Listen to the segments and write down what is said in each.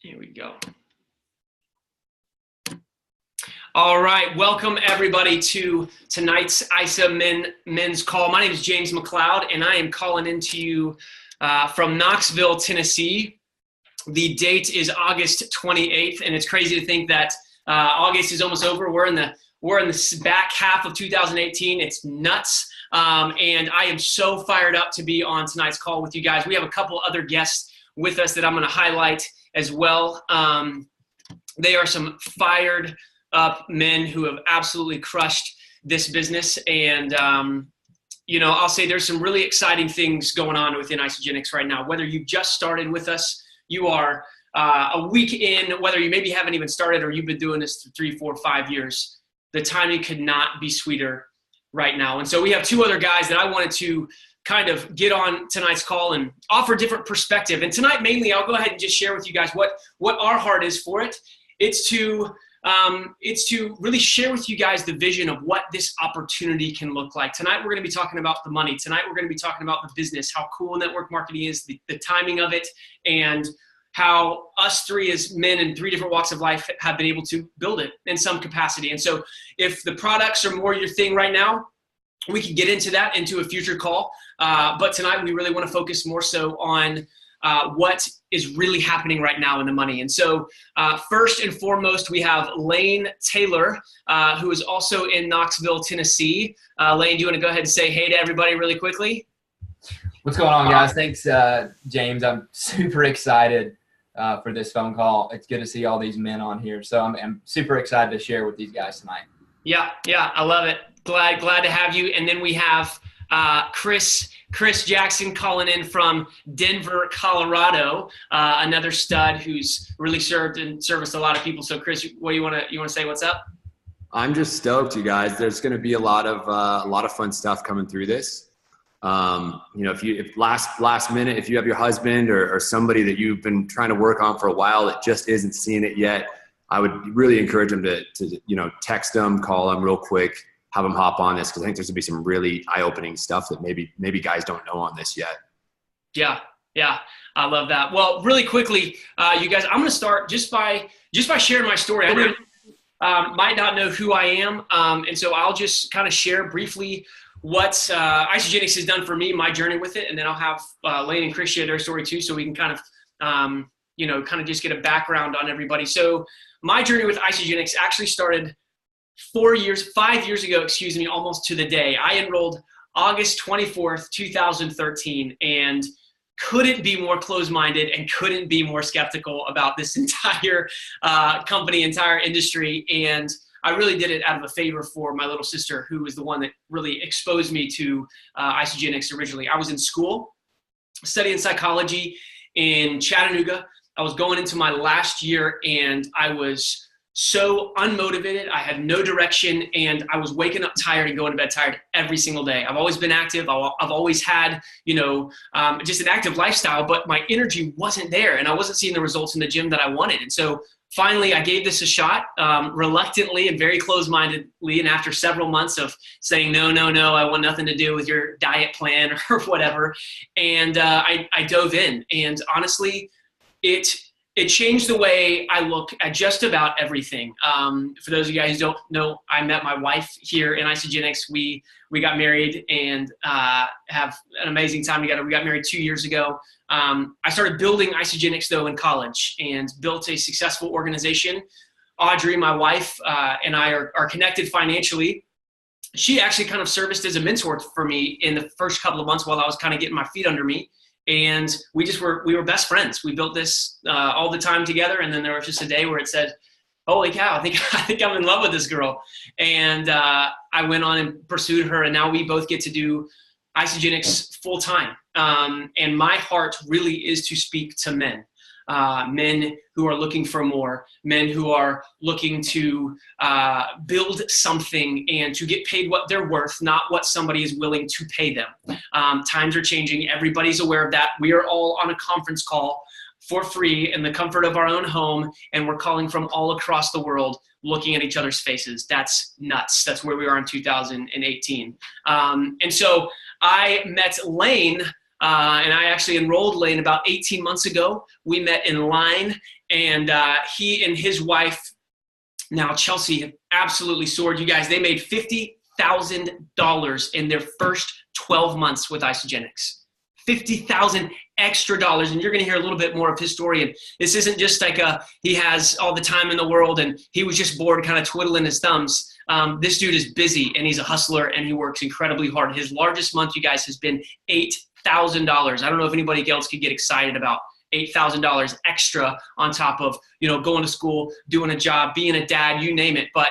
Here we go. All right, welcome everybody to tonight's ISA men's call. My name is James McLeod, and I am calling into you from Knoxville, Tennessee. The date is August 28th, and it's crazy to think that August is almost over. We're in the back half of 2018. It's nuts, and I am so fired up to be on tonight's call with you guys. We have a couple other guests with us that I'm going to highlight as well. They are some fired up men who have absolutely crushed this business. And, I'll say there's some really exciting things going on within Isagenix right now. Whether you've just started with us, you are a week in, whether you maybe haven't even started or you've been doing this for 3, 4, 5 years, the timing could not be sweeter right now. And so we have two other guys that I wanted to kind of get on tonight's call and offer different perspective. And tonight, mainly, I'll go ahead and just share with you guys what our heart is for it. It's to really share with you guys the vision of what this opportunity can look like. Tonight, we're going to be talking about the money. Tonight, we're going to be talking about the business, how cool network marketing is, the timing of it, and how us three as men in 3 different walks of life have been able to build it in some capacity. And so if the products are more your thing right now, we can get into that into a future call. But tonight, we really want to focus more so on what is really happening right now in the money. And so first and foremost, we have Lane Taylor, who is also in Knoxville, Tennessee. Lane, do you want to go ahead and say hey to everybody really quickly? What's going on, guys? Thanks, James. I'm super excited for this phone call. It's good to see all these men on here. So I'm super excited to share with these guys tonight. Yeah, I love it. Glad to have you. And then we have Chris Jackson calling in from Denver, Colorado, another stud who's really served and serviced a lot of people. So Chris, what do you want to say? What's up? I'm just stoked, you guys. There's going to be a lot of fun stuff coming through this. If last minute, if you have your husband or somebody that you've been trying to work on for a while that just isn't seeing it yet, I would really encourage them to text them, call them real quick, have them hop on this, because I think there's going to be some really eye-opening stuff that maybe guys don't know on this yet. Yeah, I love that. Well, really quickly, you guys, I'm going to start just by sharing my story. I know might not know who I am, and so I'll just kind of share briefly what Isagenix has done for me, my journey with it, and then I'll have Lane and Chris share their story too, so we can kind of just get a background on everybody. So my journey with Isagenix actually started 5 years ago, almost to the day. I enrolled August 24th, 2013, and couldn't be more closed-minded and couldn't be more skeptical about this entire company, entire industry. And I really did it out of a favor for my little sister, who was the one that really exposed me to Isagenix originally. I was in school studying psychology in Chattanooga. I was going into my last year, and I was so unmotivated. I had no direction, and I was waking up tired and going to bed tired every single day. I've always been active. I've always had, just an active lifestyle, but my energy wasn't there, and I wasn't seeing the results in the gym that I wanted. And so finally, I gave this a shot, reluctantly and very closed-mindedly. And after several months of saying, no, I want nothing to do with your diet plan or whatever. And I dove in, and honestly, it changed the way I look at just about everything. For those of you guys who don't know, I met my wife here in Isagenix. We got married and have an amazing time together. We got married 2 years ago. I started building Isagenix, though, in college, and built a successful organization. Audrey, my wife, and I are connected financially. She actually kind of serviced as a mentor for me in the first couple of months while I was kind of getting my feet under me. And we were best friends. We built this all the time together. And then there was just a day where it said, holy cow, I think I'm in love with this girl. And I went on and pursued her. And now we both get to do Isagenix full time. And my heart really is to speak to men. Men who are looking for more, men who are looking to build something and to get paid what they're worth, not what somebody is willing to pay them. Times are changing. Everybody's aware of that. We are all on a conference call for free in the comfort of our own home, and we're calling from all across the world, looking at each other's faces. That's nuts. That's where we are in 2018. And so I met Lane, and I actually enrolled Lane about 18 months ago. We met in line, And he and his wife, now Chelsea, have absolutely soared. You guys, they made $50,000 in their first 12 months with Isagenix. $50,000 extra dollars. And you're going to hear a little bit more of his story. And this isn't just like he has all the time in the world and he was just bored kind of twiddling his thumbs. This dude is busy and he's a hustler and he works incredibly hard. His largest month, you guys, has been $8,000. I don't know if anybody else could get excited about $8,000 extra on top of, going to school, doing a job, being a dad, you name it. But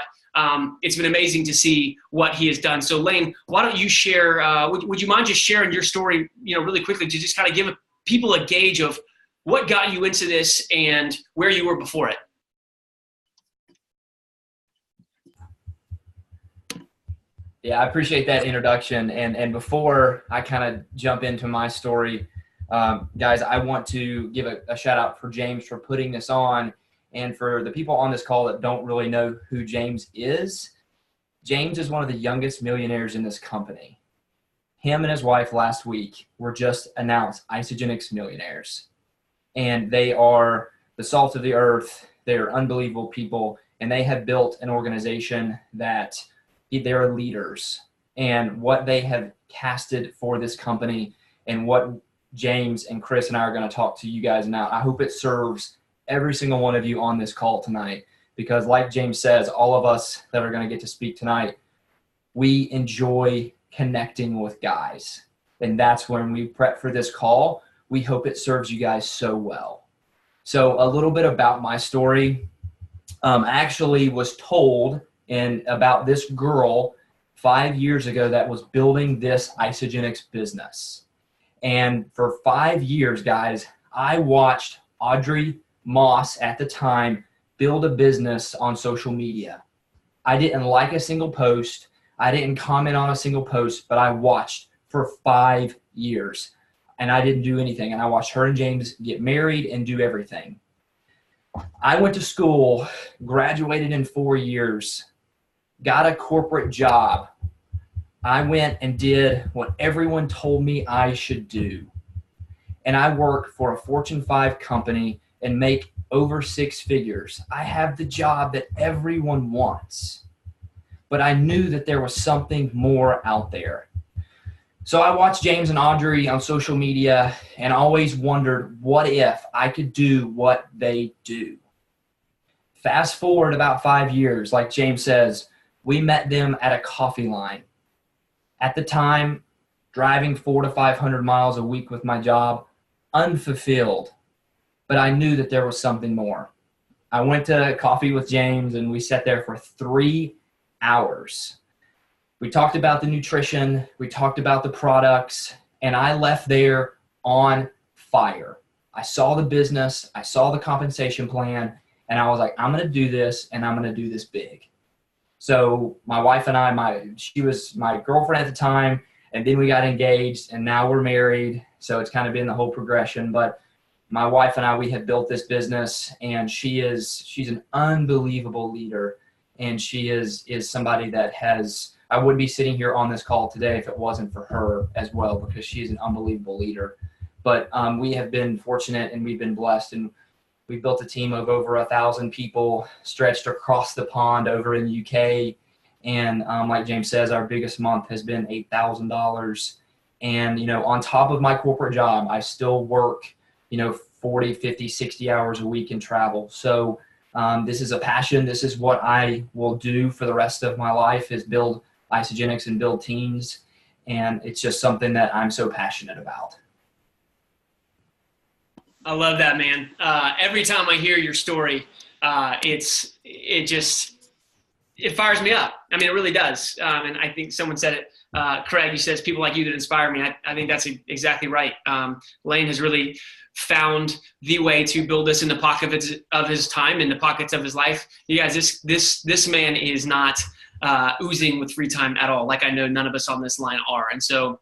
it's been amazing to see what he has done. So Lane, why don't you share, would you mind just sharing your story, really quickly to just kind of give people a gauge of what got you into this and where you were before it? Yeah, I appreciate that introduction. And before I kind of jump into my story, guys, I want to give a shout out for James for putting this on. And for the people on this call that don't really know who James is one of the youngest millionaires in this company. Him and his wife last week were just announced Isagenix millionaires. And they are the salt of the earth. They are unbelievable people. And they have built an organization that they're leaders. And what they have casted for this company and what James and Chris and I are going to talk to you guys now, I hope it serves every single one of you on this call tonight, because like James says, all of us that are going to get to speak tonight, we enjoy connecting with guys. And that's when we prep for this call. We hope it serves you guys so well. So a little bit about my story. I actually was told about this girl 5 years ago that was building this Isagenix business. And for 5 years, guys, I watched Audrey Moss at the time build a business on social media. I didn't like a single post. I didn't comment on a single post, but I watched for 5 years and I didn't do anything. And I watched her and James get married and do everything. I went to school, graduated in 4 years, got a corporate job. I went and did what everyone told me I should do. And I worked for a Fortune 5 company and make over 6 figures. I have the job that everyone wants. But I knew that there was something more out there. So I watched James and Audrey on social media and always wondered, what if I could do what they do? Fast forward about 5 years, like James says, we met them at a coffee line. At the time, driving 400 to 500 miles a week with my job, unfulfilled. But I knew that there was something more. I went to coffee with James and we sat there for 3 hours. We talked about the nutrition, we talked about the products, and I left there on fire. I saw the business, I saw the compensation plan, and I was like, I'm going to do this and I'm going to do this big. So my wife and I, she was my girlfriend at the time, and then we got engaged and now we're married. So it's kind of been the whole progression, but my wife and I, we have built this business, and she's an unbelievable leader. And she is somebody that I wouldn't be sitting here on this call today if it wasn't for her as well, because she's an unbelievable leader. But we have been fortunate and we've been blessed, and we built a team of over 1,000 people stretched across the pond over in the UK. And like James says, our biggest month has been $8,000. And, on top of my corporate job, I still work 40, 50, 60 hours a week and travel. So this is a passion. This is what I will do for the rest of my life, is build Isagenix and build teams. And it's just something that I'm so passionate about. I love that, man. Every time I hear your story, it fires me up. I mean, it really does. And I think someone said it, Craig, you said it's people like you that inspire me. I think that's exactly right. Lane has really found the way to build this in the pocket of his time, in the pockets of his life. You guys, this man is not oozing with free time at all. Like I know none of us on this line are. And so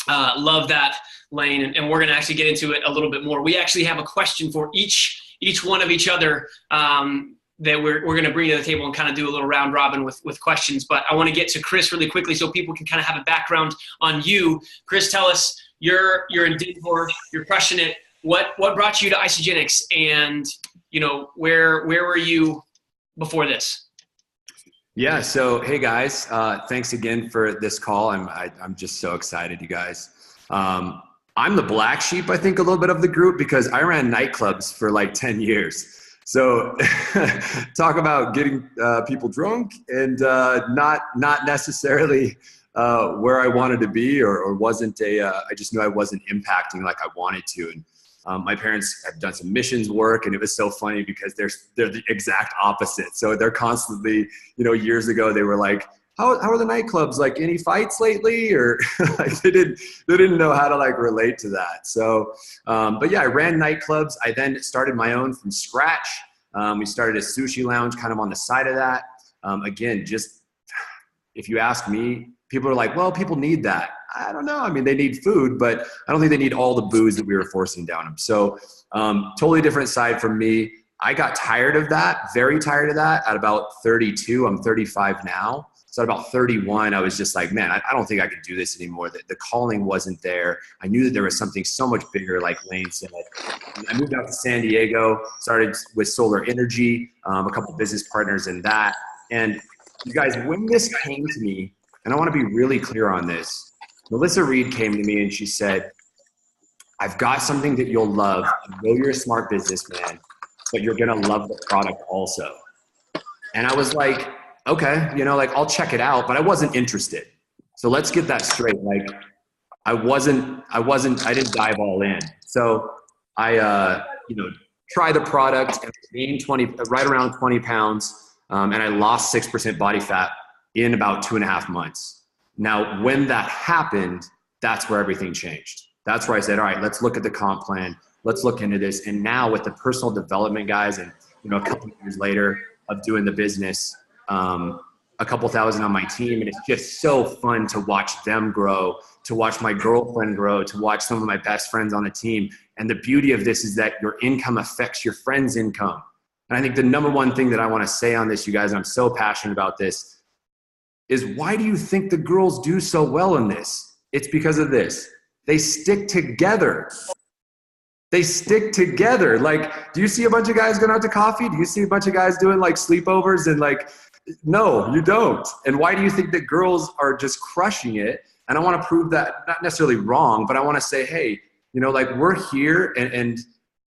love that, Lane. And we're going to actually get into it a little bit more. We actually have a question for each one of each other that we're going to bring to the table and kind of do a little round robin with questions. But I want to get to Chris really quickly so people can kind of have a background on you. Chris, tell us, you're in Denver, you're crushing it. What brought you to Isagenix, and where were you before this? Yeah. So, hey guys, thanks again for this call. I'm just so excited, you guys. I'm the black sheep, I think, a little bit of the group because I ran nightclubs for like 10 years. So talk about getting people drunk and not necessarily where I wanted to be or wasn't I just knew I wasn't impacting like I wanted to. And my parents have done some missions work, and it was so funny because they're the exact opposite. So they're constantly, years ago they were like, how are the nightclubs? Like, any fights lately? Or like they didn't know how to like relate to that. So, but yeah, I ran nightclubs. I then started my own from scratch. We started a sushi lounge kind of on the side of that. Again, just if you ask me, people are like, well, people need that. I don't know. I mean, they need food, but I don't think they need all the booze that we were forcing down them. So totally different side from me. I got tired of that, very tired of that at about 32. I'm 35 now. So at about 31, I was just like, man, I don't think I can do this anymore. The calling wasn't there. I knew that there was something so much bigger, like Lane said. I moved out to San Diego, started with solar energy, a couple business partners in that. And you guys, when this came to me, and I want to be really clear on this, Melissa Reed came to me and she said, I've got something that you'll love. I know you're a smart businessman, but you're going to love the product also. And I was like, okay, I'll check it out, but I wasn't interested. So let's get that straight. Like I didn't dive all in. So I, tried the product and gained right around 20 pounds. And I lost 6% body fat in about 2.5 months. Now, when that happened, that's where everything changed. That's where I said, all right, let's look at the comp plan. Let's look into this. And now with the personal development guys and, a couple of years later of doing the business, a couple thousand on my team. And it's just so fun to watch them grow, to watch my girlfriend grow, to watch some of my best friends on the team. And the beauty of this is that your income affects your friend's income. And I think the number one thing that I want to say on this, you guys, and I'm so passionate about this, is why do you think the girls do so well in this? It's because of this. They stick together. They stick together. Like, do you see a bunch of guys going out to coffee? Do you see a bunch of guys doing like sleepovers and like, no, you don't. And why do you think that girls are just crushing it? And I want to prove that not necessarily wrong, but I want to say, hey, like we're here and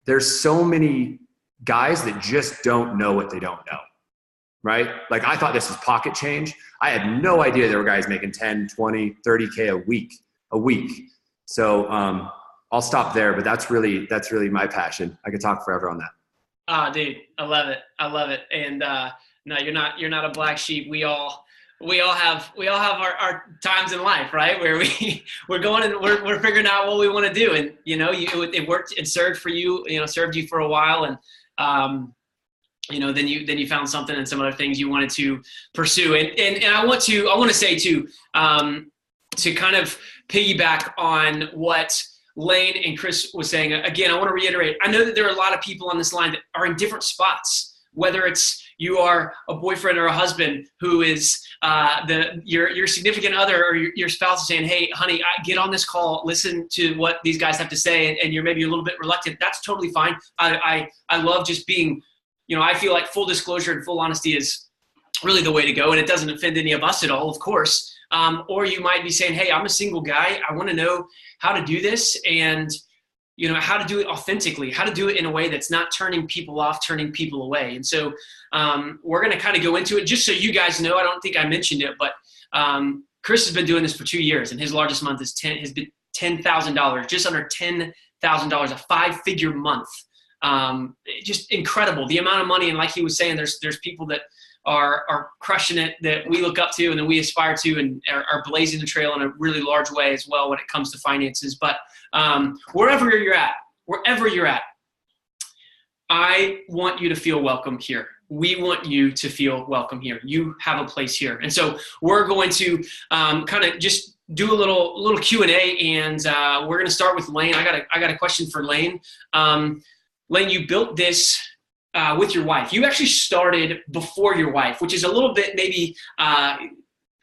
there's so many guys that just don't know what they don't know. Right? Like I thought this was pocket change. I had no idea there were guys making 10, 20, 30K a week. So I'll stop there, but that's really my passion. I could talk forever on that. Dude, I love it. And no, you're not a black sheep. We all have our times in life, right? Where we're going and we're figuring out what we want to do. And it worked and served for you, served you for a while. And then you found something and some other things you wanted to pursue. And I want to say too, to kind of piggyback on what Lane and Chris was saying. Again, I want to reiterate, I know that there are a lot of people on this line that are in different spots, whether it's you are a boyfriend or a husband who is your significant other or your spouse is saying, hey, honey, get on this call, listen to what these guys have to say, and you're maybe a little bit reluctant. That's totally fine. I love just being, I feel like full disclosure and full honesty is really the way to go, and it doesn't offend any of us at all, of course. Or you might be saying, hey, I'm a single guy. I want to know how to do this and, how to do it authentically, how to do it in a way that's not turning people off, turning people away. And so we're going to kind of go into it just so you guys know. I don't think I mentioned it, but Chris has been doing this for 2 years, and his largest month has been $10,000, just under $10,000, a 5-figure month. Just incredible. The amount of money, and like he was saying, there's people that are crushing it that we look up to and that we aspire to and are blazing the trail in a really large way as well when it comes to finances. But wherever you're at, I want you to feel welcome here. We want you to feel welcome here. You have a place here. And so we're going to kind of just do a little Q&A, and we're going to start with Lane. I got a question for Lane. Lane, you built this with your wife. You actually started before your wife, which is a little bit maybe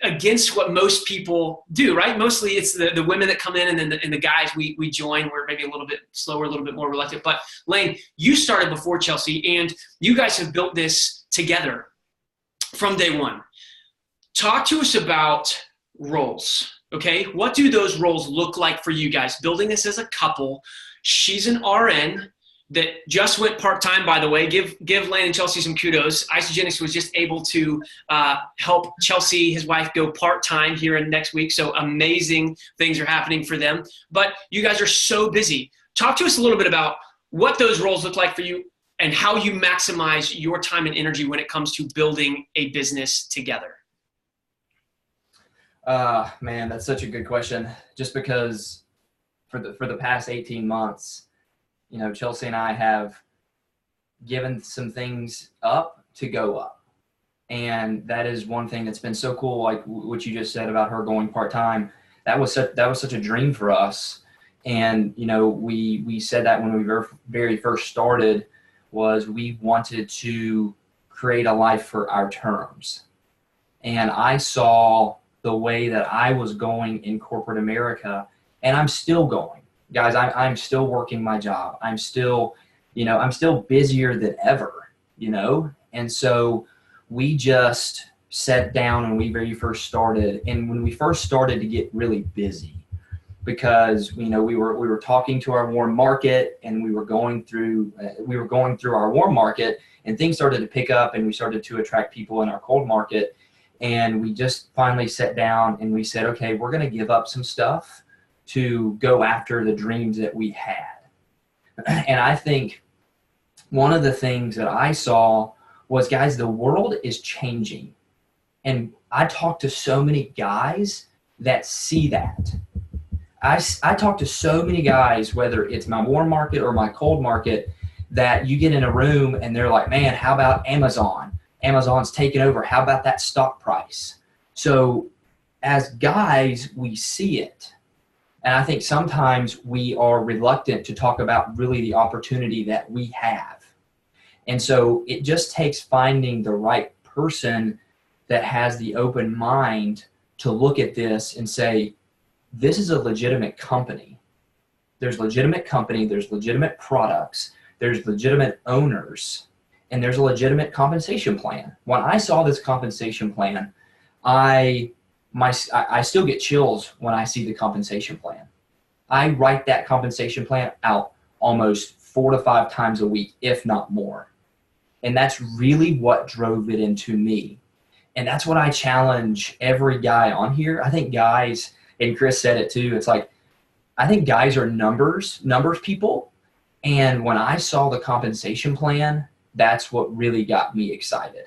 against what most people do, right? Mostly it's the women that come in, and then the guys we join. We're maybe a little bit slower, a little bit more reluctant. But Lane, you started before Chelsea, and you guys have built this together from day one. Talk to us about roles, okay? What do those roles look like for you guys? Building this as a couple. She's an RN that just went part-time, by the way. Give Lane and Chelsea some kudos. Isogenics was just able to help Chelsea, his wife, go part-time here in next week. So amazing things are happening for them. But you guys are so busy. Talk to us a little bit about what those roles look like for you and how you maximize your time and energy when it comes to building a business together. Man, that's such a good question. Just because for the past 18 months, Chelsea and I have given some things up to go up. And that is one thing that's been so cool, like what you just said about her going part-time. That was such a dream for us. And, we said that when we very first started, was we wanted to create a life for our terms. And I saw the way that I was going in corporate America, and I'm still going. Guys, I'm still working my job. I'm still busier than ever, And so we just sat down and we very first started. And when we first started to get really busy, because, we were talking to our warm market, and we were going through our warm market, and things started to pick up, and we started to attract people in our cold market. And we just finally sat down and we said, okay, we're going to give up some stuff to go after the dreams that we had. And I think one of the things that I saw was, guys, the world is changing. And I talk to so many guys that see that. I talk to so many guys, whether it's my warm market or my cold market, that you get in a room and they're like, man, how about Amazon? Amazon's taken over. How about that stock price? So as guys, we see it. And I think sometimes we are reluctant to talk about really the opportunity that we have. And so it just takes finding the right person that has the open mind to look at this and say, this is a legitimate company. There's legitimate company, there's legitimate products, there's legitimate owners, and there's a legitimate compensation plan. When I saw this compensation plan, I still get chills when I see the compensation plan. I write that compensation plan out almost 4 to 5 times a week, if not more. And that's really what drove it into me. And that's what I challenge every guy on here. I think guys, and Chris said it too, it's like, I think guys are numbers people. And when I saw the compensation plan, that's what really got me excited.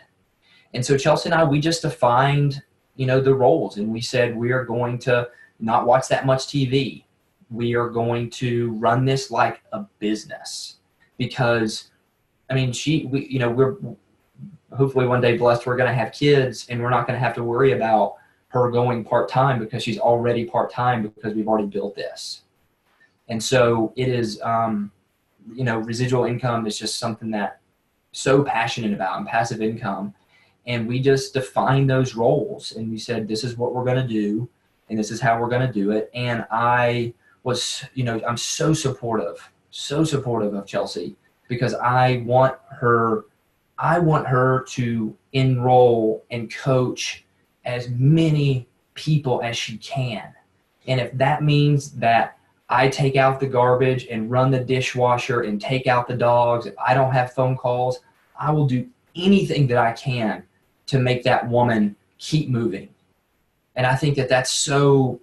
And so Chelsea and I, we just defined, the roles, and we said, we are going to not watch that much TV. We are going to run this like a business, because we're hopefully one day blessed, we're going to have kids, and we're not going to have to worry about her going part-time, because she's already part-time, because we've already built this. And so it is, residual income is just something that so passionate about, and passive income. And we just defined those roles, and we said, this is what we're going to do, and this is how we're going to do it. And I was, I'm so supportive of Chelsea, because I want her to enroll and coach as many people as she can. And if that means that I take out the garbage and run the dishwasher and take out the dogs, if I don't have phone calls, I will do anything that I can to make that woman keep moving. And I think that that's so,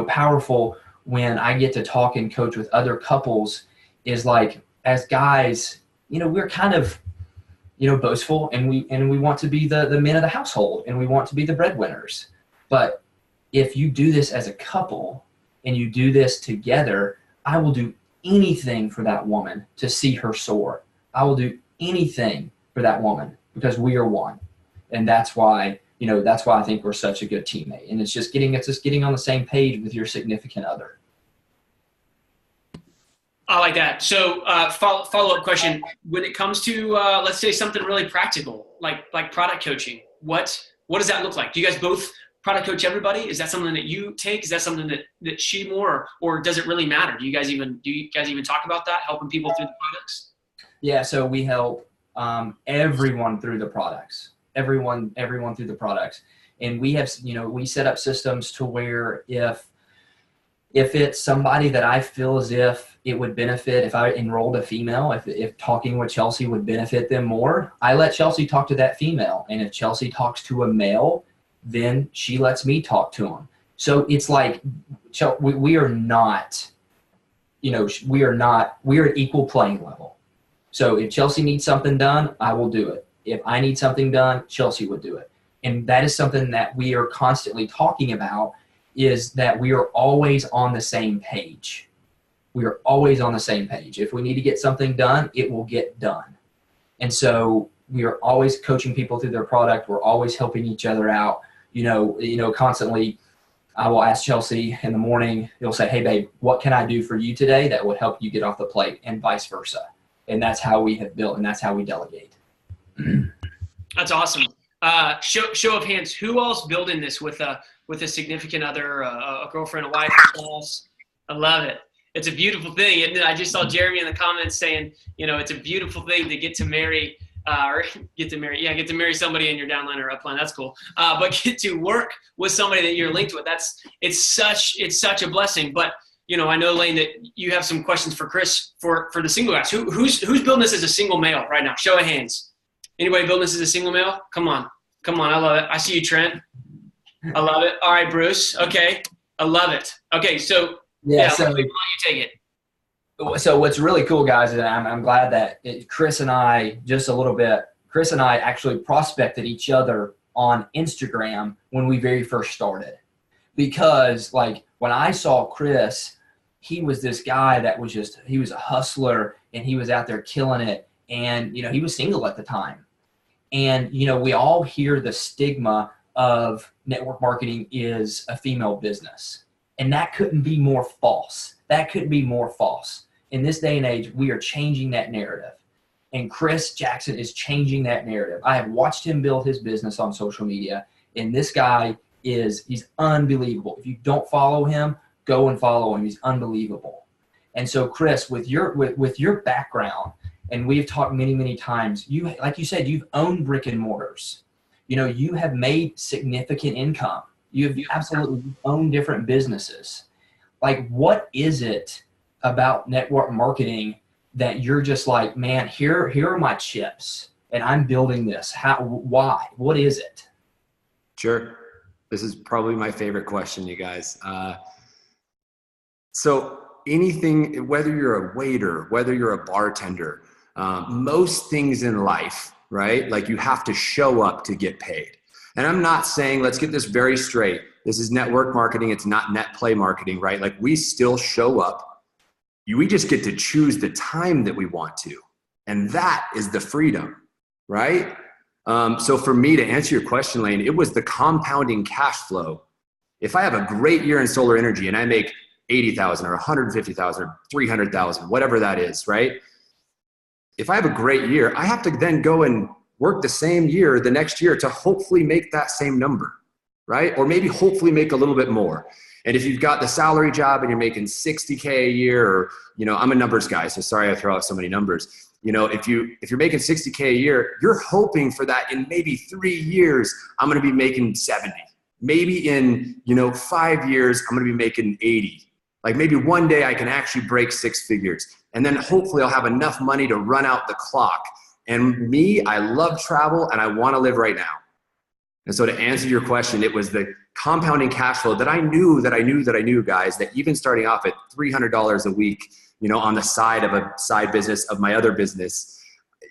powerful when I get to talk and coach with other couples, is like, as guys, we're kind of, boastful, and we want to be the men of the household, and we want to be the breadwinners. But if you do this as a couple and you do this together, I will do anything for that woman to see her soar. I will do anything for that woman, because we are one. And that's why I think we're such a good teammate. And it's just getting on the same page with your significant other. I like that. So follow-up question. When it comes to, let's say, something really practical, like product coaching, what does that look like? Do you guys both product coach everybody? Is that something that you take? Is that something that she more, or does it really matter? Do you guys even talk about that, helping people through the products? Yeah, so we help everyone through the products, everyone through the products. And we have, we set up systems to where if it's somebody that I feel as if it would benefit, if I enrolled a female, if talking with Chelsea would benefit them more, I let Chelsea talk to that female. And if Chelsea talks to a male, then she lets me talk to him. So it's like, we are not, we're at equal playing level. So if Chelsea needs something done, I will do it. If I need something done, Chelsea would do it. And that is something that we are constantly talking about, is that we are always on the same page. We are always on the same page. If we need to get something done, it will get done. And so we are always coaching people through their product. We're always helping each other out. Constantly, I will ask Chelsea in the morning, he'll say, hey babe, what can I do for you today that would help you get off the plate, and vice versa. And that's how we have built, and that's how we delegate. That's awesome. Show of hands, who else building this with a significant other, a girlfriend, a wife, a spouse? I love it. It's a beautiful thing. And I just saw Jeremy in the comments saying, it's a beautiful thing to get to marry get to marry somebody in your downline or upline. That's cool. But get to work with somebody that you're linked with. It's such a blessing. But I know, Lane, that you have some questions for Chris for the single guys. Who's building this as a single male right now? Show of hands. Anybody building this as a single male? Come on. I love it. I see you, Trent. I love it. All right, Bruce. Okay. I love it. Okay. So so you take it. So what's really cool, guys, and I'm glad that Chris and I actually prospected each other on Instagram when we very first started. Because when I saw Chris, he was this guy that was he was a hustler, and he was out there killing it. And, he was single at the time. And, we all hear the stigma of network marketing is a female business. And that couldn't be more false. In this day and age, we are changing that narrative. And Chris Jackson is changing that narrative. I have watched him build his business on social media, and this guy he's unbelievable. If you don't follow him, go and follow him. He's unbelievable. And so, Chris, with your background, and we've talked many, many times, like you said, you've owned brick and mortars. You have made significant income. You've absolutely owned different businesses. What is it about network marketing that you're just like, man, here are my chips, and I'm building this? Why? What is it? Sure. This is probably my favorite question, you guys. So anything, whether you're a waiter, whether you're a bartender, most things in life, right? You have to show up to get paid. And I'm not saying, let's get this very straight. This is network marketing. It's not net play marketing, right? We still show up. We just get to choose the time that we want to. And that is the freedom, right? So for me, to answer your question, Lane, it was the compounding cash flow. If I have a great year in solar energy and I make 80,000 or 150,000 or 300,000, whatever that is, right? If I have a great year, I have to then go and work the same year the next year to hopefully make that same number, right? Or maybe hopefully make a little bit more. And if you've got the salary job and you're making $60K a year, or, I'm a numbers guy, so sorry I throw out so many numbers. If you're making $60K a year, you're hoping for that in maybe 3 years, I'm going to be making 70. Maybe in, 5 years, I'm going to be making 80. Maybe one day I can actually break 6 figures. And then hopefully I'll have enough money to run out the clock. And me, I love travel and I want to live right now. And so to answer your question, it was the compounding cash flow that I knew, guys, that even starting off at $300 a week, on the side of a side business of my other business,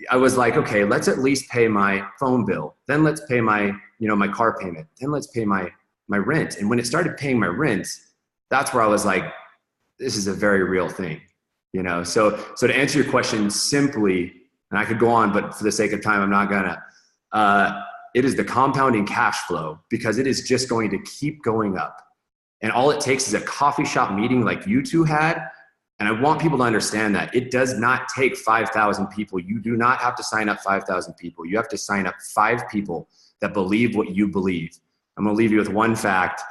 I was like, okay, let's at least pay my phone bill. Then let's pay my, my car payment. Then let's pay my rent. And when it started paying my rent, that's where I was like, this is a very real thing, So to answer your question simply, and I could go on, but for the sake of time, I'm not gonna, it is the compounding cash flow, because it is just going to keep going up. And all it takes is a coffee shop meeting like you two had. And I want people to understand that it does not take 5,000 people. You do not have to sign up 5,000 people. You have to sign up 5 people that believe what you believe. I'm going to leave you with one fact.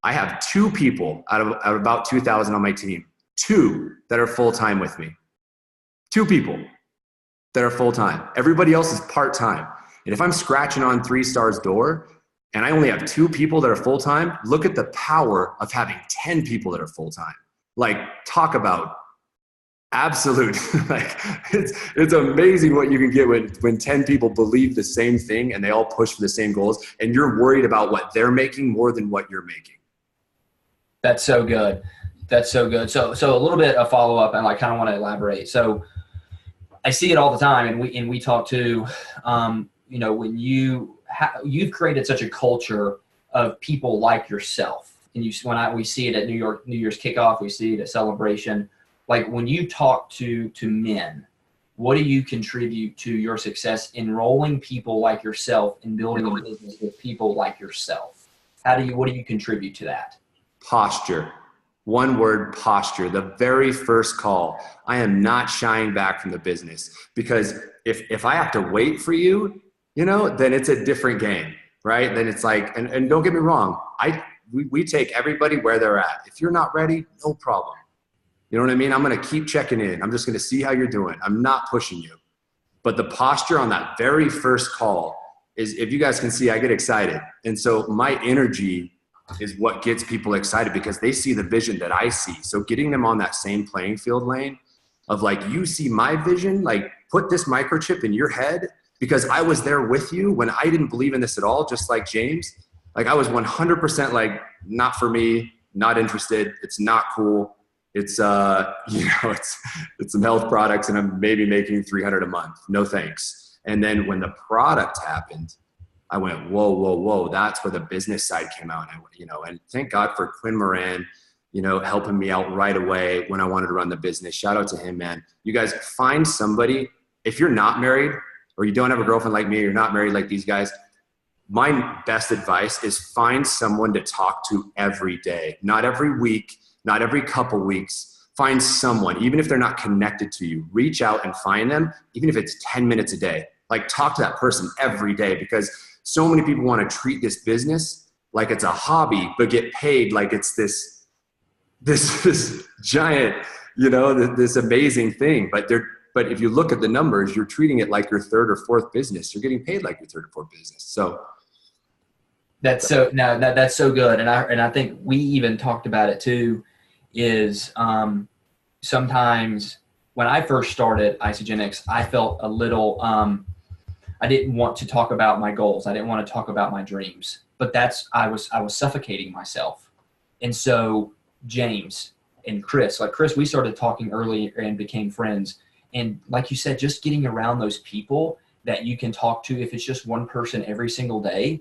I have 2 people out of about 2,000 on my team, 2 that are full-time with me. 2 people that are full-time. Everybody else is part-time. And if I'm scratching on 3-star's door and I only have 2 people that are full-time, look at the power of having 10 people that are full-time. Like, talk about absolute, like, it's amazing what you can get when 10 people believe the same thing and they all push for the same goals, and you're worried about what they're making more than what you're making. That's so good. That's so good. So a little bit of follow-up, and I kind of want to elaborate. So I see it all the time, and we talk to, you know, when you've created such a culture of people like yourself, and we see it at New Year's kickoff, we see it at Celebration. Like, when you talk to men, what do you contribute to your success enrolling people like yourself and building a business with people like yourself? What do you contribute to that? Posture. One word, posture. The very first call. I am not shying back from the business, because if I have to wait for you, you know, then it's a different game, right? Then it's like, and don't get me wrong, we take everybody where they're at. If you're not ready, no problem. You know what I mean? I'm going to keep checking in. I'm just going to see how you're doing. I'm not pushing you. But the posture on that very first call is, if you guys can see, I get excited. And so my energy is what gets people excited, because they see the vision that I see. So getting them on that same playing field lane of, like, you see my vision, like, put this microchip in your head, because I was there with you when I didn't believe in this at all, just like James. Like, I was 100% like, not for me, not interested. It's not cool. It's, you know, it's some health products and I'm maybe making $300 a month. No thanks. And then when the product happened, I went, whoa. That's where the business side came out. And I went, you know, and thank God for Quinn Moran, you know, helping me out right away when I wanted to run the business. Shout out to him, man. You guys find somebody, if you're not married or you don't have a girlfriend like me, or you're not married like these guys, my best advice is find someone to talk to every day, not every week, not every couple weeks. Find someone, even if they're not connected to you, reach out and find them, even if it's 10 minutes a day. Like, talk to that person every day, because so many people want to treat this business like it's a hobby, but get paid like it's this giant, you know, this amazing thing. But if you look at the numbers, you're treating it like your 3rd or 4th business. You're getting paid like your 3rd or 4th business. So that's so good. And I think we even talked about it too, is sometimes when I first started Isogenics, I felt a little, I didn't want to talk about my goals. I didn't want to talk about my dreams, but I was suffocating myself. And so James and Chris, we started talking early and became friends. And like you said, just getting around those people that you can talk to, if it's just one person every single day,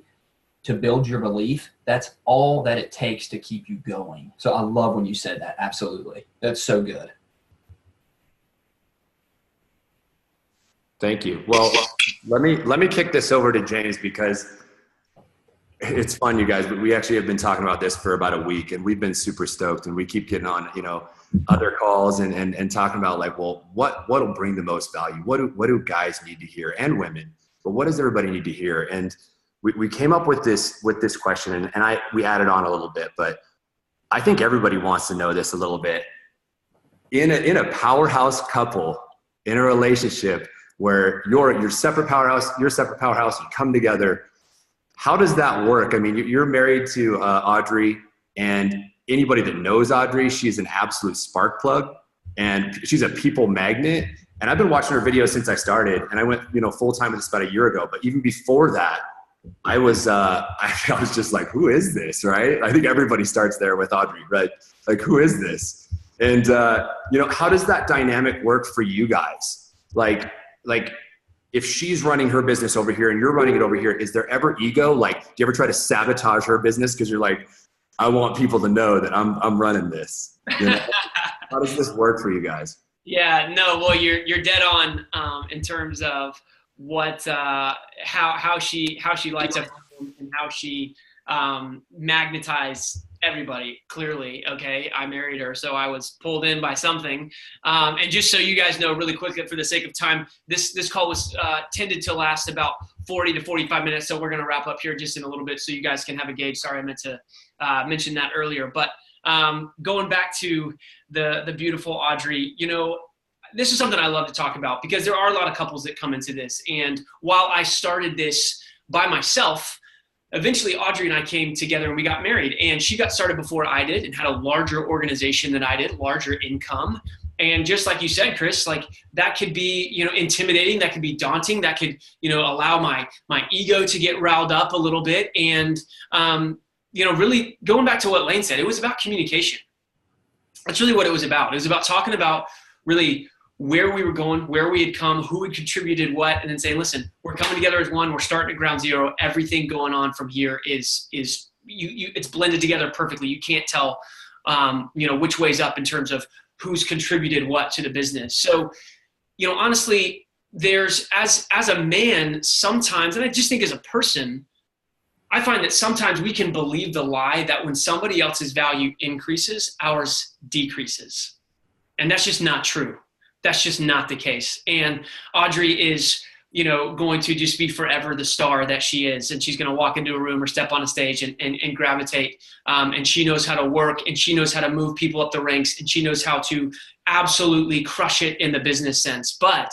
to build your belief, that's all that it takes to keep you going. So I love when you said that. Absolutely. That's so good. thank you. Well, let me kick this over to James, because it's fun, you guys. But we actually have been talking about this for about a week, and we've been super stoked, and we keep getting on, you know, other calls and talking about, like, well, what'll bring the most value? What do guys need to hear, and women? But what does everybody need to hear? And we came up with this question, and we added on a little bit, but I think everybody wants to know this a little bit. In a powerhouse couple, in a relationship where you're separate powerhouse, you're separate powerhouse, you come together. How does that work? I mean, you're married to Audrey, and anybody that knows Audrey, she's an absolute spark plug, and she's a people magnet. And I've been watching her videos since I started, and I went, you know, full time with this about a year ago. But even before that, I was just like, who is this, right? I think everybody starts there with Audrey, right? Like, who is this? And you know, how does that dynamic work for you guys? Like if she's running her business over here and you're running it over here, is there ever ego? Like, do you ever try to sabotage her business because you're like, I want people to know that I'm running this? You know? How does this work for you guys? Yeah, no, well, you're dead on in terms of what how she likes it and how she magnetizes everybody, clearly. Okay. I married her, so I was pulled in by something. And just so you guys know really quickly, for the sake of time, this call was tended to last about 40 to 45 minutes. So we're going to wrap up here just in a little bit so you guys can have a gauge. Sorry, I meant to mention that earlier. But going back to the beautiful Audrey, you know, this is something I love to talk about because there are a lot of couples that come into this. And while I started this by myself, eventually Audrey and I came together and we got married, and she got started before I did and had a larger organization than I did, larger income. And just like you said, Chris, like that could be, you know, intimidating. That could be daunting. That could, you know, allow my ego to get riled up a little bit. And, you know, really going back to what Lane said, it was about communication. That's really what it was about. It was about talking about really where we were going, where we had come, who had contributed what, and then saying, listen, we're coming together as one. We're starting at ground zero. Everything going on from here is it's blended together perfectly. You can't tell, you know, which way's up in terms of who's contributed what to the business. So, you know, honestly, there's as a man sometimes, and I just think as a person, I find that sometimes we can believe the lie that when somebody else's value increases, ours decreases. And that's just not true. That's just not the case. And Audrey is, you know, going to just be forever the star that she is. And she's going to walk into a room or step on a stage and gravitate. And she knows how to work, and she knows how to move people up the ranks, and she knows how to absolutely crush it in the business sense. But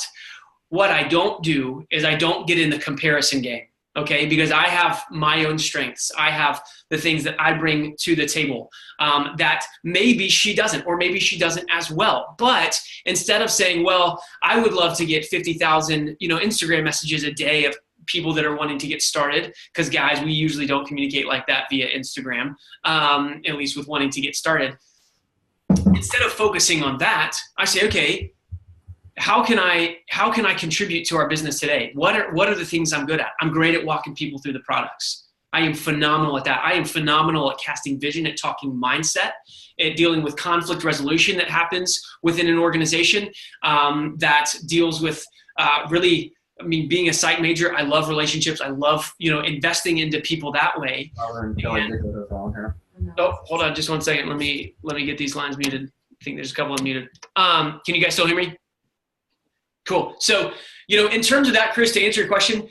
what I don't do is I don't get in the comparison game. Okay, because I have my own strengths. I have the things that I bring to the table that maybe she doesn't, or maybe she doesn't as well. But instead of saying, well, I would love to get 50,000, you know, Instagram messages a day of people that are wanting to get started, because guys, we usually don't communicate like that via Instagram, at least with wanting to get started. Instead of focusing on that, I say, okay, how can I contribute to our business today? What are the things I'm good at? I'm great at walking people through the products. I am phenomenal at that. I am phenomenal at casting vision, at talking mindset, at dealing with conflict resolution that happens within an organization, that deals with really, I mean, being a psych major, I love relationships. I love, you know, investing into people that way. Oh, hold on just one second. Let me get these lines muted. I think there's a couple of muted. Can you guys still hear me? Cool. So, you know, in terms of that, Chris, to answer your question,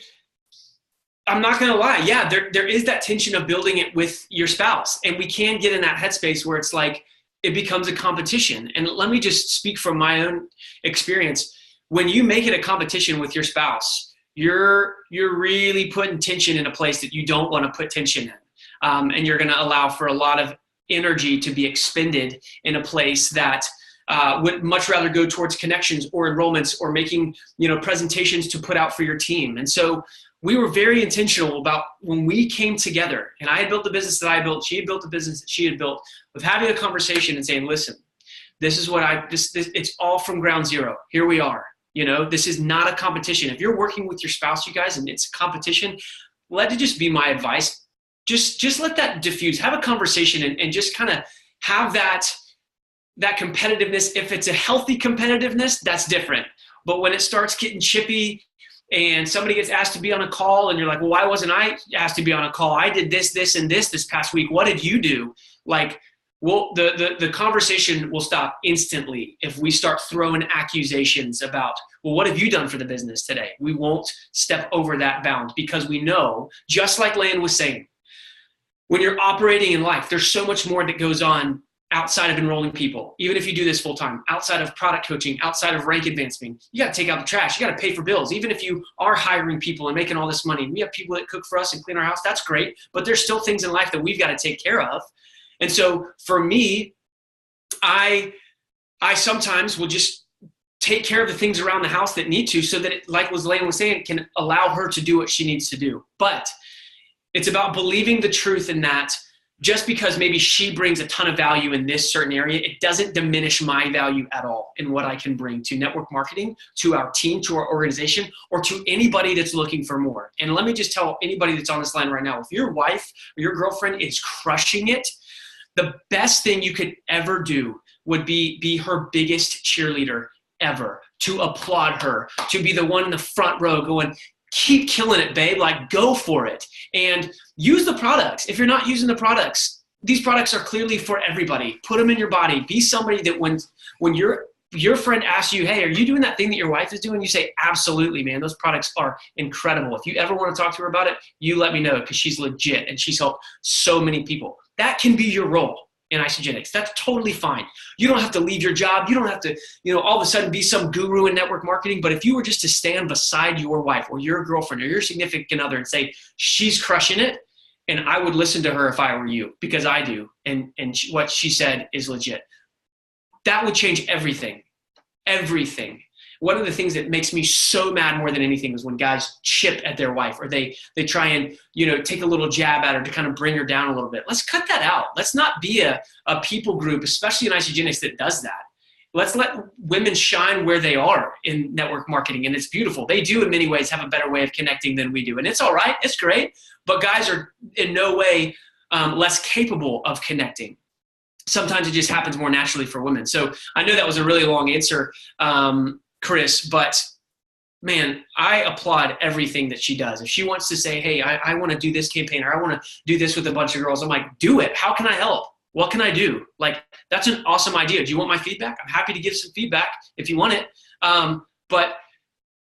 I'm not going to lie. Yeah, there is that tension of building it with your spouse. And we can get in that headspace where it's like it becomes a competition. And let me just speak from my own experience. When you make it a competition with your spouse, you're really putting tension in a place that you don't want to put tension in. And you're going to allow for a lot of energy to be expended in a place that would much rather go towards connections or enrollments or making, you know, presentations to put out for your team. And so we were very intentional about when we came together, and I had built the business that I built, she had built the business that she had built, of having a conversation and saying, listen, this is what it's all from ground zero. Here we are. You know, this is not a competition. If you're working with your spouse, you guys, and it's a competition, let it just be my advice. Just let that diffuse. Have a conversation and just kind of have that competitiveness. If it's a healthy competitiveness, that's different. But when it starts getting chippy and somebody gets asked to be on a call and you're like, well, why wasn't I asked to be on a call? I did this, and this past week. What did you do? Like, well, the conversation will stop instantly if we start throwing accusations about, well, what have you done for the business today? We won't step over that bound because we know, just like Lan was saying, when you're operating in life, there's so much more that goes on outside of enrolling people. Even if you do this full time, outside of product coaching, outside of rank advancement, you got to take out the trash. You got to pay for bills. Even if you are hiring people and making all this money, we have people that cook for us and clean our house. That's great. But there's still things in life that we've got to take care of. And so for me, I sometimes will just take care of the things around the house that need to, so that it, like Lane was saying, can allow her to do what she needs to do. But it's about believing the truth in that just because maybe she brings a ton of value in this certain area, it doesn't diminish my value at all in what I can bring to network marketing, to our team, to our organization, or to anybody that's looking for more. And let me just tell anybody that's on this line right now, if your wife or your girlfriend is crushing it, the best thing you could ever do would be her biggest cheerleader ever, to applaud her, to be the one in the front row going, keep killing it, babe, like go for it. And use the products. If you're not using the products, these products are clearly for everybody. Put them in your body. Be somebody that when your friend asks you, hey, are you doing that thing that your wife is doing? You say, absolutely, man. Those products are incredible. If you ever want to talk to her about it, you let me know, because she's legit and she's helped so many people. That can be your role in Isagenix. That's totally fine. You don't have to leave your job. You don't have to, all of a sudden be some guru in network marketing. But if you were just to stand beside your wife or your girlfriend or your significant other and say, she's crushing it, and I would listen to her if I were you, because I do. And what she said is legit. That would change everything. Everything. One of the things that makes me so mad more than anything is when guys chip at their wife, or they try and, take a little jab at her to kind of bring her down a little bit. Let's cut that out. Let's not be a people group, especially in Isagenix, that does that. Let's let women shine where they are in network marketing, and it's beautiful. They do in many ways have a better way of connecting than we do, and it's all right. It's great, but guys are in no way less capable of connecting. Sometimes it just happens more naturally for women. So I know that was a really long answer, Chris, but man, I applaud everything that she does. If she wants to say, hey, I want to do this campaign, or I want to do this with a bunch of girls, I'm like, do it. How can I help? What can I do? Like, that's an awesome idea. Do you want my feedback? I'm happy to give some feedback if you want it. But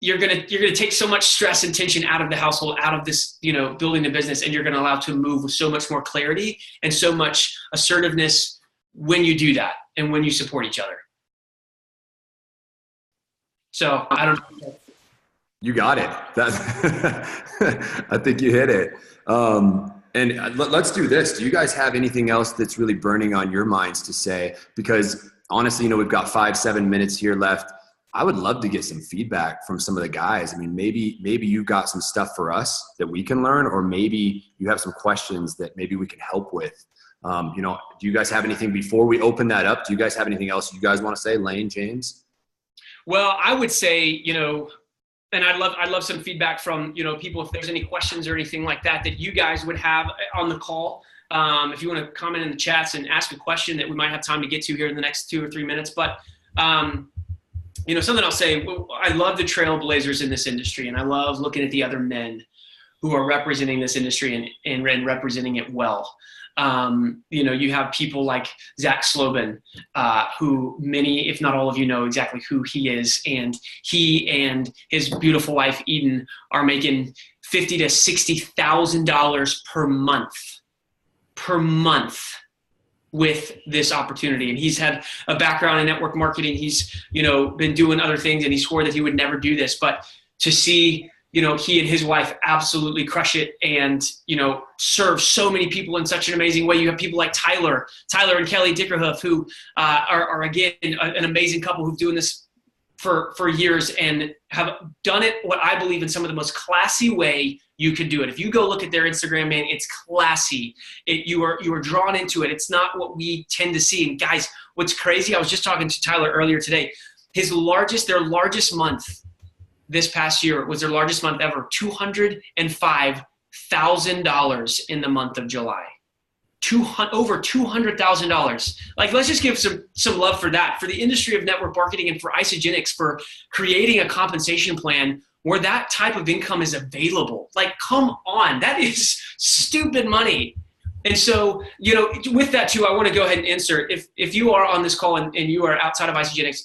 you're gonna take so much stress and tension out of the household, out of this, building the business, and you're gonna allow to move with so much more clarity and so much assertiveness when you do that and when you support each other. So I don't know. You got it. I think you hit it. And let's do this. Do you guys have anything else that's really burning on your minds to say? Because honestly, we've got 5-7 minutes here left. I would love to get some feedback from some of the guys. I mean, maybe you've got some stuff for us that we can learn, or maybe you have some questions that maybe we can help with. Do you guys have anything before we open that up? Do you guys have anything else you guys want to say, Lane, James? Well, I would say, and I'd love some feedback from, people, if there's any questions or anything like that you guys would have on the call. If you want to comment in the chats and ask a question that we might have time to get to here in the next 2 or 3 minutes. But, something I'll say, I love the trailblazers in this industry, and I love looking at the other men who are representing this industry and representing it well. You have people like Zach Slobin, who many, if not all of you, know exactly who he is. And he and his beautiful wife, Eden, are making $50,000 to $60,000 per month with this opportunity. And he's had a background in network marketing. He's, been doing other things, and he swore that he would never do this. But to see, he and his wife absolutely crush it and, serve so many people in such an amazing way. You have people like Tyler and Kelly Dickerhoof, who are again, an amazing couple who've doing this for years and have done it what I believe in some of the most classy way you could do it. If you go look at their Instagram, man, it's classy. You are drawn into it. It's not what we tend to see. And guys, what's crazy, I was just talking to Tyler earlier today. Their largest month this past year was their largest month ever, $205,000 in the month of July. Over $200,000. Like, let's just give some love for that, for the industry of network marketing and for Isagenix for creating a compensation plan where that type of income is available. Like, come on, that is stupid money. And so, with that too, I want to go ahead and insert, if you are on this call and you are outside of Isagenix,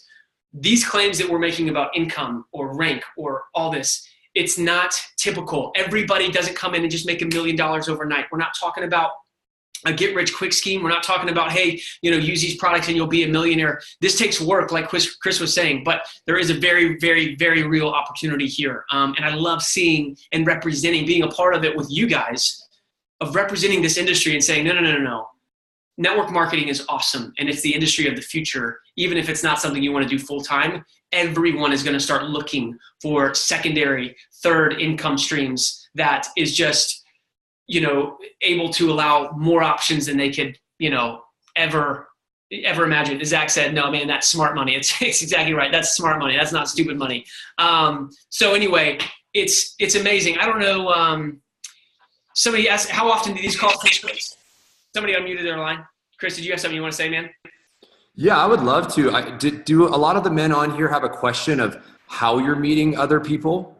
these claims that we're making about income or rank or all this, it's not typical. Everybody doesn't come in and just make $1 million overnight. We're not talking about a get-rich-quick scheme. We're not talking about, hey, use these products and you'll be a millionaire. This takes work, like Chris was saying, but there is a very, very, very real opportunity here. And I love seeing and representing, being a part of it with you guys, of representing this industry and saying, no. Network marketing is awesome, and it's the industry of the future. Even if it's not something you want to do full-time, everyone is going to start looking for secondary, third income streams that is just, able to allow more options than they could, ever imagine. As Zach said, no, man, that's smart money. It's exactly right. That's smart money. That's not stupid money. So anyway, it's amazing. I don't know. Somebody asked, how often do these calls take place? Somebody unmuted their line. Chris, did you have something you want to say, man? Yeah, I would love to. Do a lot of the men on here have a question of how you're meeting other people?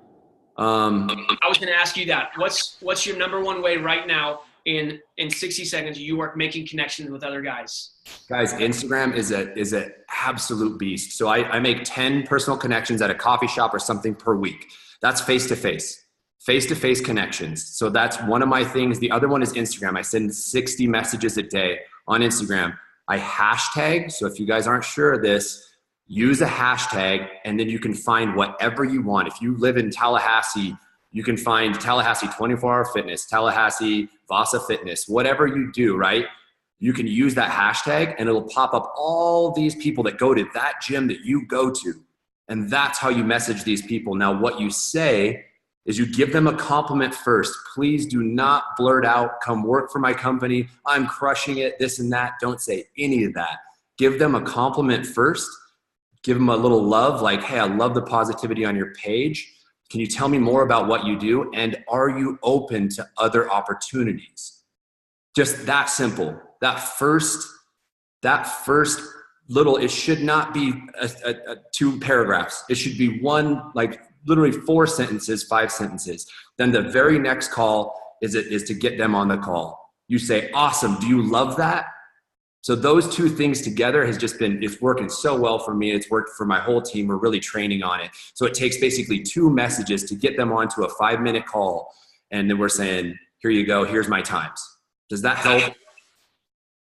I was going to ask you that. What's your number one way right now in 60 seconds you are making connections with other guys? Guys, Instagram is an absolute beast. So I make 10 personal connections at a coffee shop or something per week. That's face-to-face connections. So that's one of my things. The other one is Instagram. I send 60 messages a day on Instagram. I hashtag. So if you guys aren't sure of this, use a hashtag and then you can find whatever you want. If you live in Tallahassee, you can find Tallahassee 24-hour fitness, Tallahassee Vasa fitness, whatever you do, right? You can use that hashtag and it'll pop up all these people that go to that gym that you go to. And that's how you message these people. Now, what you say is you give them a compliment first. Please do not blurt out, come work for my company, I'm crushing it, this and that. Don't say any of that. Give them a compliment first. Give them a little love, like, hey, I love the positivity on your page. Can you tell me more about what you do? And are you open to other opportunities? Just that simple. That first little, it should not be two paragraphs. It should be one, like literally 4 sentences, 5 sentences. Then the very next call is to get them on the call. You say, awesome, do you love that? So those two things together has just been, it's working so well for me. It's worked for my whole team. We're really training on it. So it takes basically 2 messages to get them onto a 5-minute call. And then we're saying, here you go, here's my times. Does that help?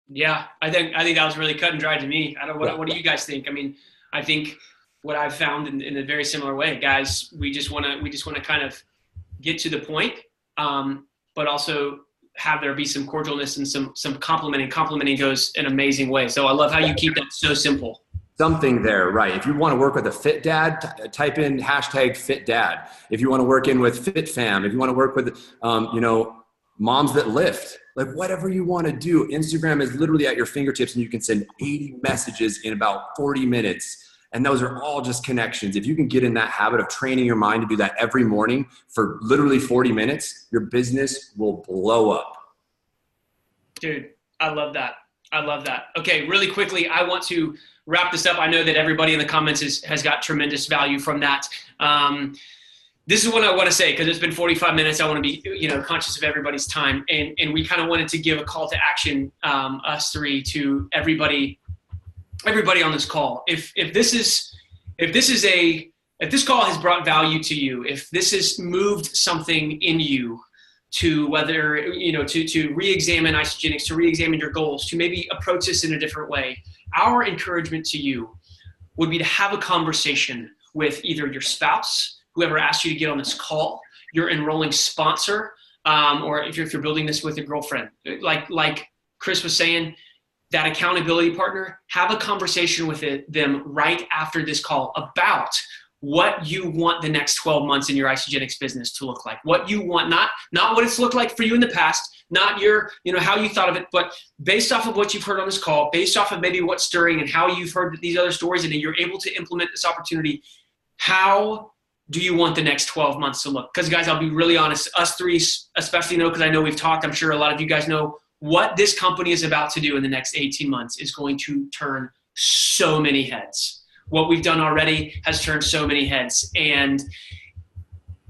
Yeah, I think that was really cut and dry to me. What do you guys think? I mean, I think what I've found in a very similar way, guys, we just want to kind of get to the point, but also have there be some cordialness and some complimenting. Complimenting goes an amazing way. So I love how you keep that so simple. Something there, right? If you want to work with a fit dad, type in hashtag fit dad. If you want to work in with fit fam, if you want to work with, moms that lift, like whatever you want to do, Instagram is literally at your fingertips and you can send 80 messages in about 40 minutes. And those are all just connections. If you can get in that habit of training your mind to do that every morning for literally 40 minutes, your business will blow up. Dude, I love that. Okay, really quickly, I want to wrap this up. I know that everybody in the comments has got tremendous value from that. This is what I want to say because it's been 45 minutes. I want to be, conscious of everybody's time, and we kind of wanted to give a call to action, us three, to everybody on this call. If this call has brought value to you, if this has moved something in you to whether, to re-examine Isogenics, to re-examine your goals, to maybe approach this in a different way, our encouragement to you would be to have a conversation with either your spouse, whoever asked you to get on this call, your enrolling sponsor, or if you're building this with your girlfriend. Like Chris was saying, that accountability partner, have a conversation with them right after this call about what you want the next 12 months in your Isogenics business to look like. What you want, not what it's looked like for you in the past, not your, how you thought of it, but based off of what you've heard on this call, based off of maybe what's stirring and how you've heard these other stories and you're able to implement this opportunity. How do you want the next 12 months to look? Because guys, I'll be really honest, us three especially know, because I know we've talked, I'm sure a lot of you guys know what this company is about to do in the next 18 months is going to turn so many heads. What we've done already has turned so many heads, and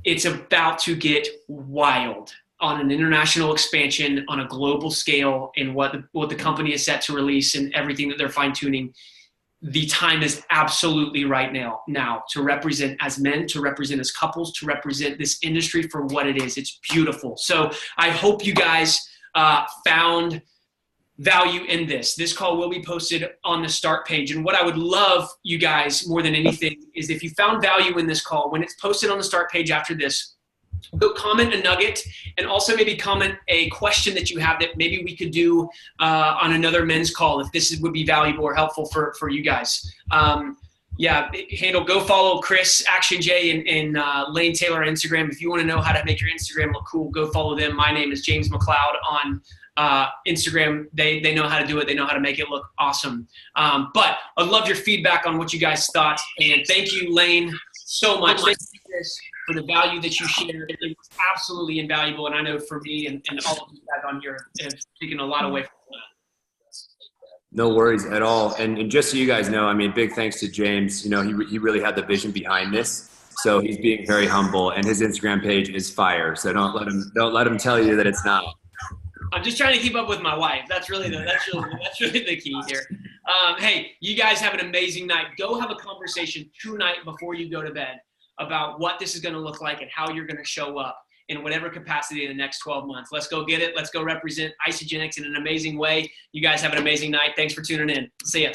it's about to get wild on an international expansion on a global scale in what the company is set to release and everything that they're fine-tuning. The time is absolutely right now to represent as men, to represent as couples, to represent this industry for what it is. It's beautiful. So I hope you guys found value in this. This call will be posted on the start page. And what I would love you guys more than anything is if you found value in this call, when it's posted on the start page after this, go comment a nugget and also maybe comment a question that you have that maybe we could do on another men's call if this would be valuable or helpful for you guys. Go follow Chris, Action J, and Lane Taylor on Instagram. If you want to know how to make your Instagram look cool, go follow them. My name is James McLeod on Instagram. They know how to do it. They know how to make it look awesome. But I'd love your feedback on what you guys thought. And thank you, Lane, so much. Thank you, Chris, for the value that you shared. It was absolutely invaluable. And I know for me and all of you guys on here have taken a lot away from that. No worries at all. And just so you guys know, I mean, big thanks to James. He really had the vision behind this. So he's being very humble, and his Instagram page is fire. So don't let him tell you that it's not. I'm just trying to keep up with my wife. That's really the key here. Hey, you guys have an amazing night. Go have a conversation tonight before you go to bed about what this is going to look like and how you're going to show up in whatever capacity in the next 12 months. Let's go get it. Let's go represent Isagenix in an amazing way. You guys have an amazing night. Thanks for tuning in. See ya.